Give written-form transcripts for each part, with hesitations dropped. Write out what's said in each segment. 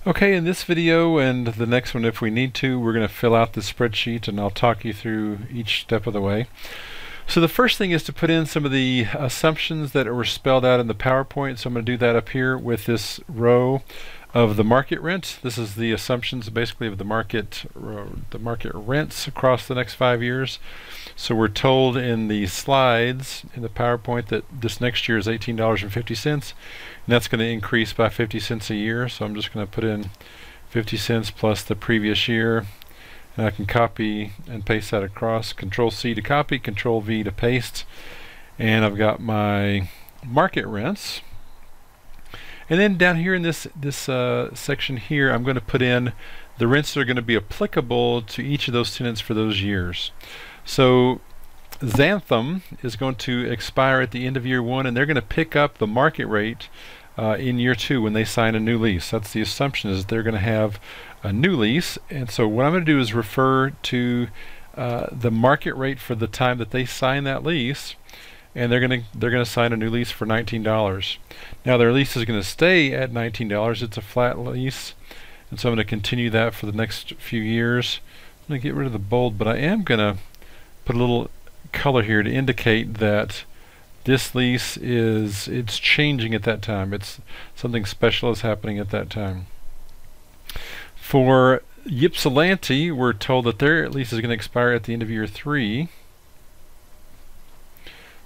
Okay, in this video and the next one if we need to, we're going to fill out the spreadsheet and I'll talk you through each step of the way. So the first thing is to put in some of the assumptions that were spelled out in the PowerPoint. So I'm going to do that up here with this row of the market rent. This is the assumptions basically of the market rents across the next 5 years. So we're told in the slides in the PowerPoint that this next year is $18.50, and that's going to increase by 50 cents a year. So I'm just going to put in 50 cents plus the previous year, and I can copy and paste that across. Control C to copy, Control V to paste, and I've got my market rents. And then down here in this section here, I'm going to put in the rents that are going to be applicable to each of those tenants for those years. So Xantham is going to expire at the end of year 1, and they're going to pick up the market rate in year 2 when they sign a new lease. That's the assumption, is that they're going to have a new lease. And so what I'm going to do is refer to the market rate for the time that they sign that lease, and they're going to sign a new lease for $19. Now their lease is going to stay at $19. It's a flat lease, and so I'm going to continue that for the next few years. I'm going to get rid of the bold, but I am going to put a little color here to indicate that this lease it's changing at that time. It's something special is happening at that time. For Ypsilanti, we're told that their lease is going to expire at the end of year 3.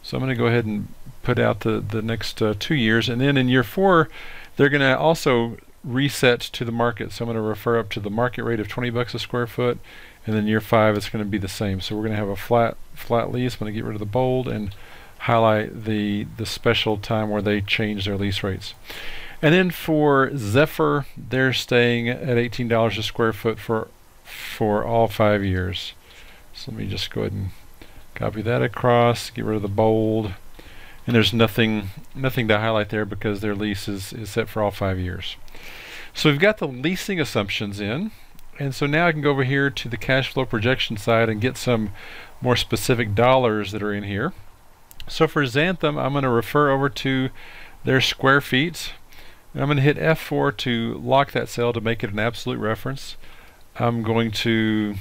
So I'm going to go ahead and put out the next 2 years, and then in year 4 they're going to also reset to the market. So I'm going to refer up to the market rate of 20 bucks a square foot, and then year 5 it's going to be the same. So we're going to have a flat lease. I'm going to get rid of the bold and highlight the special time where they change their lease rates. And then for Zephyr, they're staying at $18 a square foot for all 5 years. So let me just go ahead and copy that across, get rid of the bold, and there's nothing to highlight there because their lease is set for all 5 years. So we've got the leasing assumptions in, and so now I can go over here to the cash flow projection side and get some more specific dollars that are in here. So for Xantham, I'm going to refer over to their square feet, and I'm going to hit F4 to lock that cell to make it an absolute reference. I'm going to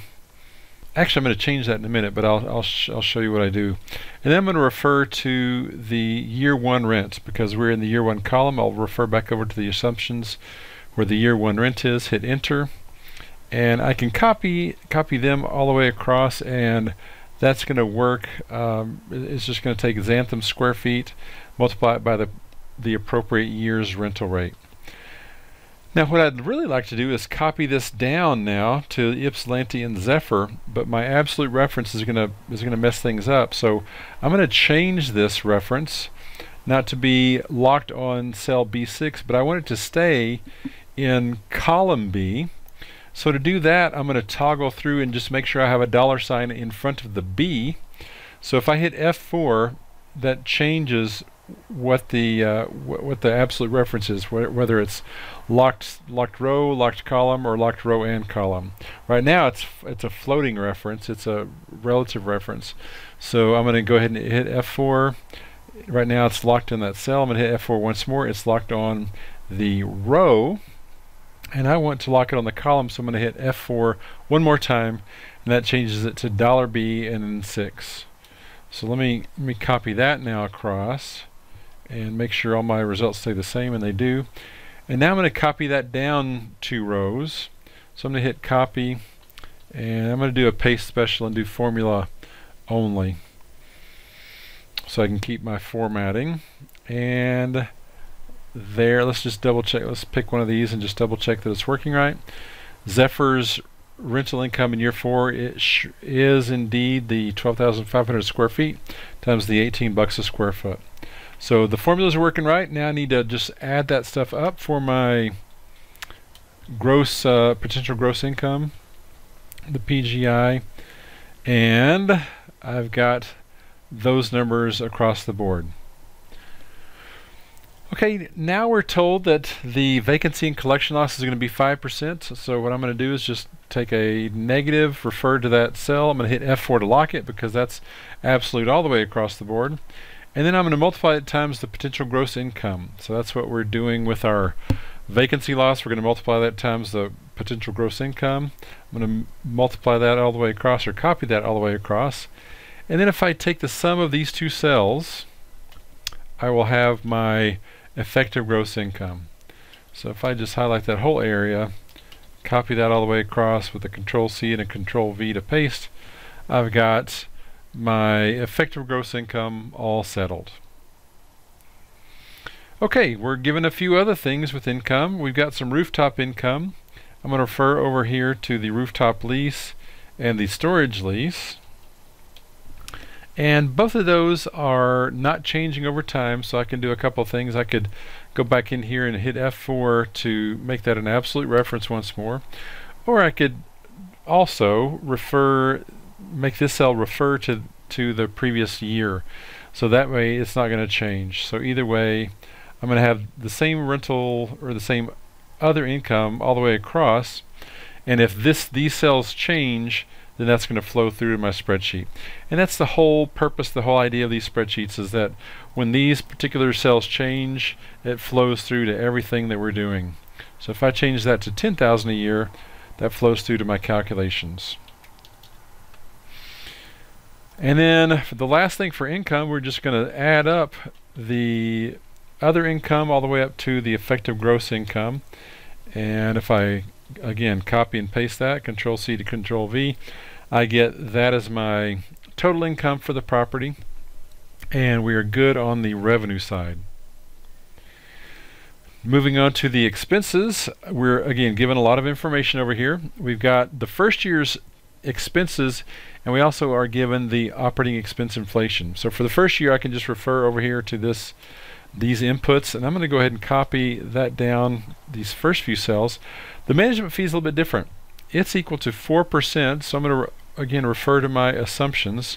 change that in a minute, but I'll show you what I do. And then I'm going to refer to the year 1 rent because we're in the year 1 column. I'll refer back over to the assumptions where the year 1 rent is, hit enter, and I can copy them all the way across, and that's going to work. It's just going to take Xantham square feet, multiply it by the appropriate year's rental rate. Now what I'd really like to do is copy this down now to Ypsilanti and Zephyr, but my absolute reference is going to mess things up. So I'm going to change this reference not to be locked on cell B6, but I want it to stay in column B. So to do that, I'm going to toggle through and just make sure I have a $ in front of the B. So if I hit F4, that changes what the absolute reference is, whether it's locked row, locked column, or locked row and column. Right now it's a floating reference, it's a relative reference. So I'm going to go ahead and hit F4. Right now it's locked in that cell. I'm going to hit F4 once more. It's locked on the row, and I want to lock it on the column, so I'm going to hit F4 one more time, and that changes it to $B and then 6. So let me copy that now across and make sure all my results stay the same, and they do. And now I'm going to copy that down 2 rows. So I'm going to hit copy, and I'm going to do a paste special and do formula only, so I can keep my formatting. And there, let's just double check. Let's pick one of these and just double check that it's working right. Zephyr's rental income in year 4 is indeed the 12,500 square feet times the 18 bucks a square foot. So the formulas are working right. Now I need to just add that stuff up for my gross potential gross income, the PGI, and I've got those numbers across the board. Okay, now we're told that the vacancy and collection loss is going to be 5%. So what I'm going to do is just take a negative, refer to that cell. I'm going to hit F4 to lock it because that's absolute all the way across the board. And then I'm going to multiply it times the potential gross income. So that's what we're doing with our Vacancy loss, we're going to multiply that times the potential gross income. I'm going to multiply that all the way across, or copy that all the way across. And then if I take the sum of these two cells, I will have my effective gross income. So if I just highlight that whole area, copy that all the way across with a Control-C and a Control-V to paste, I've got my effective gross income all settled. Okay, we're given a few other things with income. We've got some rooftop income. I'm going to refer over here to the rooftop lease and the storage lease. And both of those are not changing over time, so I can do a couple of things. I could go back in here and hit F4 to make that an absolute reference once more. Or I could also make this cell refer to the previous year. So that way it's not going to change. So either way, I'm going to have the same rental or the same other income all the way across. And if these cells change, then that's going to flow through to my spreadsheet. And that's the whole purpose, the whole idea of these spreadsheets, is that when these particular cells change, it flows through to everything that we're doing. So if I change that to 10,000 a year, that flows through to my calculations. And then for the last thing for income, we're just going to add up the other income all the way up to the effective gross income. And if I again copy and paste that, Control-C to Control-V, I get that as my total income for the property, and we are good on the revenue side. Moving on to the expenses, we're again given a lot of information over here. We've got the first year's expenses, and we also are given the operating expense inflation. So for the first year, I can just refer over here to these inputs, and I'm going to go ahead and copy that down, these first few cells. The management fee is a little bit different. It's equal to 4%, so I'm going to again refer to my assumptions.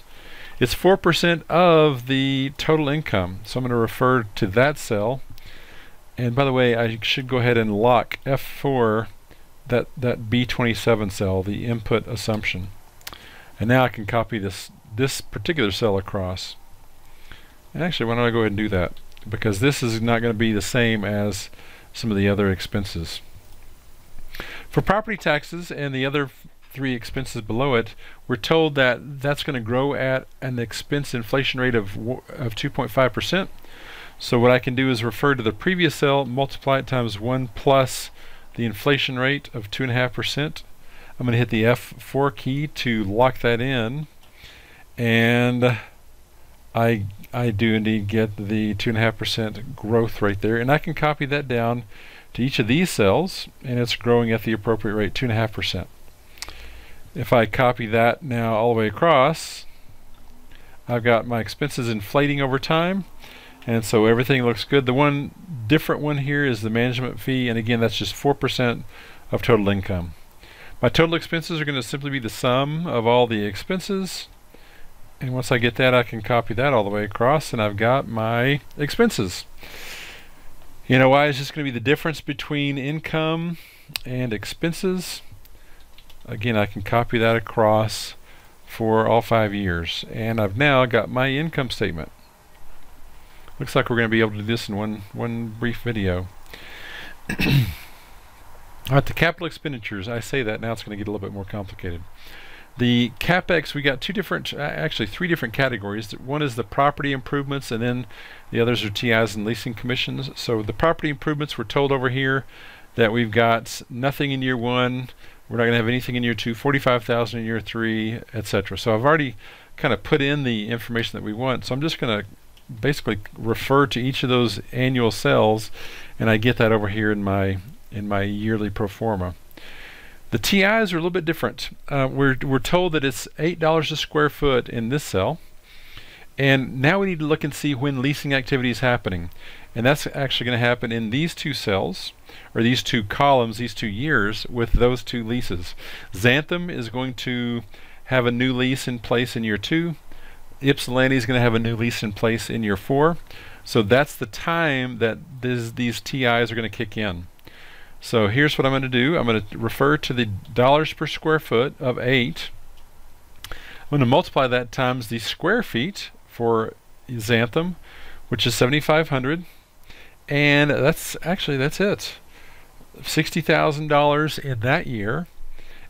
It's 4% of the total income, so I'm going to refer to that cell. And by the way, I should go ahead and lock F4 that B27 cell, the input assumption. And now I can copy this particular cell across. And actually, why don't I go ahead and do that? Because this is not going to be the same as some of the other expenses. For property taxes and the other three expenses below it, we're told that that's going to grow at an expense inflation rate of 2.5%. So what I can do is refer to the previous cell, multiply it times 1 plus the inflation rate of 2.5%. I'm going to hit the F4 key to lock that in, and I do indeed get the 2.5% growth right there, and I can copy that down to each of these cells, and it's growing at the appropriate rate, 2.5%. If I copy that now all the way across, I've got my expenses inflating over time, and so everything looks good. The one different one here is the management fee, and again, that's just 4% of total income. My total expenses are going to simply be the sum of all the expenses, and once I get that, I can copy that all the way across, and I've got my expenses. NOI is just going to be the difference between income and expenses. Again, I can copy that across for all 5 years, and I've now got my income statement. Looks like we're going to be able to do this in one brief video. Alright, the capital expenditures, I say that, now it's going to get a little bit more complicated. The CapEx, we got actually three different categories. One is the property improvements, and then the others are TIs and leasing commissions. So the property improvements, we're told over here that we've got nothing in year 1, we're not going to have anything in year 2, 45,000 in year 3, etc. So I've already kind of put in the information that we want, so I'm just going to basically refer to each of those annual cells, and I get that over here in my yearly pro forma. The TIs are a little bit different. We're told that it's $8 a square foot in this cell, and now we need to look and see when leasing activity is happening, and that's actually going to happen in these two cells, or these two columns, these 2 years with those 2 leases. Xantham is going to have a new lease in place in year 2. Ypsilanti is going to have a new lease in place in year 4. So that's the time that these TIs are going to kick in. So here's what I'm going to do. I'm going to refer to the dollars per square foot of 8. I'm going to multiply that times the square feet for Xantham, which is 7,500, and that's it. $60,000 in that year.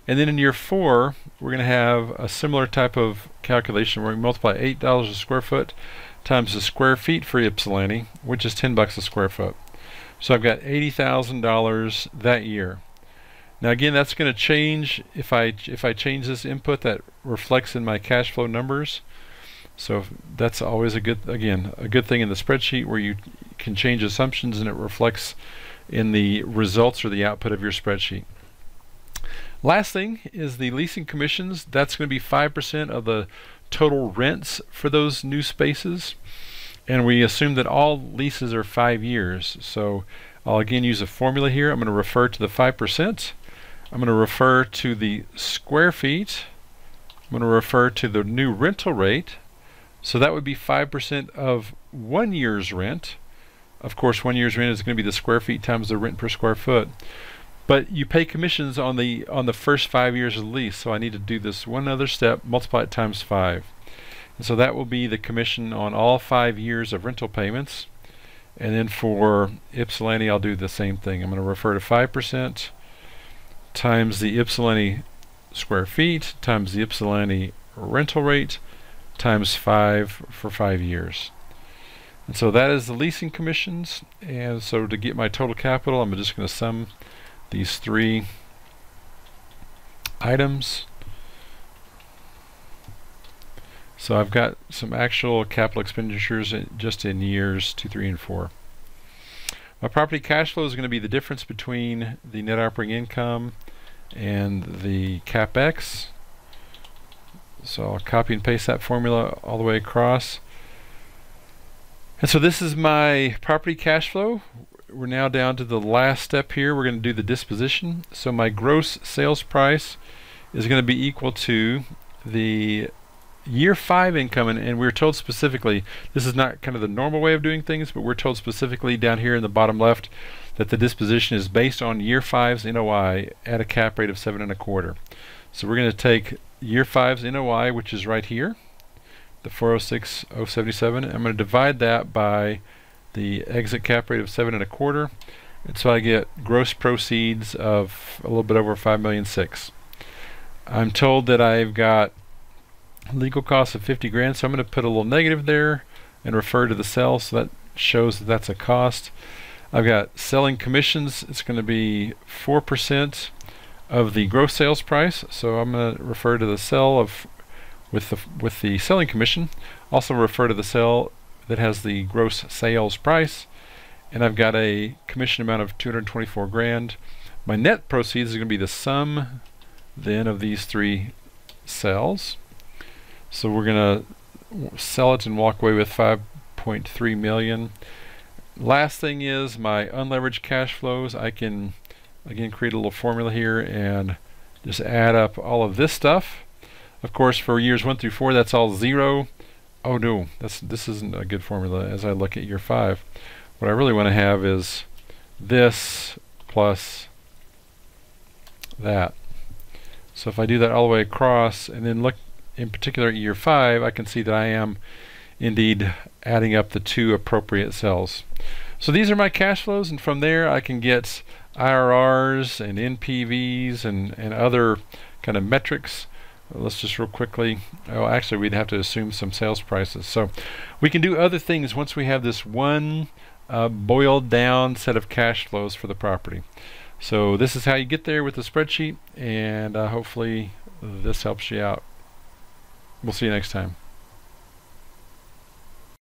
And then in year 4, we're going to have a similar type of calculation where we multiply $8 a square foot times the square feet for Ypsilanti, which is $10 a square foot. So I've got $80,000 that year. Now again, that's going to change if I change this input. That reflects in my cash flow numbers. So that's always a good thing in the spreadsheet, where you can change assumptions and it reflects in the results or the output of your spreadsheet. Last thing is the leasing commissions. That's going to be 5% of the total rents for those new spaces. And we assume that all leases are 5 years. So I'll again use a formula here. I'm going to refer to the 5%. I'm going to refer to the square feet. I'm going to refer to the new rental rate. So that would be 5% of 1 year's rent. Of course, 1 year's rent is going to be the square feet times the rent per square foot. But you pay commissions on the first 5 years of the lease. So I need to do this one other step, multiply it times 5. And so that will be the commission on all 5 years of rental payments. And then for Ypsilanti, I'll do the same thing. I'm going to refer to 5% times the Ypsilanti square feet times the Ypsilanti rental rate times 5 for 5 years. And so that is the leasing commissions. And so to get my total capital, I'm just going to sum these 3 items. So I've got some actual capital expenditures just in years 2, 3, and 4. My property cash flow is going to be the difference between the net operating income and the CapEx. So I'll copy and paste that formula all the way across. And so this is my property cash flow. We're now down to the last step here. We're going to do the disposition. So my gross sales price is going to be equal to the year 5 income, and we're told specifically, this is not kind of the normal way of doing things, but we're told specifically down here in the bottom left that the disposition is based on year 5's NOI at a cap rate of 7.25. So we're going to take year 5's NOI, which is right here, the 406,077. I'm going to divide that by the exit cap rate of 7.25, and so I get gross proceeds of a little bit over $5.6 million. I'm told that I've got legal costs of 50 grand, so I'm going to put a little negative there and refer to the sale, so that shows that that's a cost. I've got selling commissions. It's going to be 4% of the gross sales price, so I'm going to refer to the sale of with the selling commission. Also refer to the sale that has the gross sales price, and I've got a commission amount of 224 grand. My net proceeds is going to be the sum then of these 3 sales. So we're going to sell it and walk away with 5.3 million. Last thing is my unleveraged cash flows. I can again create a little formula here and just add up all of this stuff. Of course, for years 1 through 4, that's all 0. Oh no, this isn't a good formula as I look at year 5. What I really want to have is this plus that. So if I do that all the way across and then look in particular at year 5, I can see that I am indeed adding up the 2 appropriate cells. So these are my cash flows, and from there I can get IRRs and NPVs and other kind of metrics. Let's just real quickly, oh actually we'd have to assume some sales prices. So we can do other things once we have this one boiled down set of cash flows for the property. So this is how you get there with the spreadsheet, and hopefully this helps you out. We'll see you next time.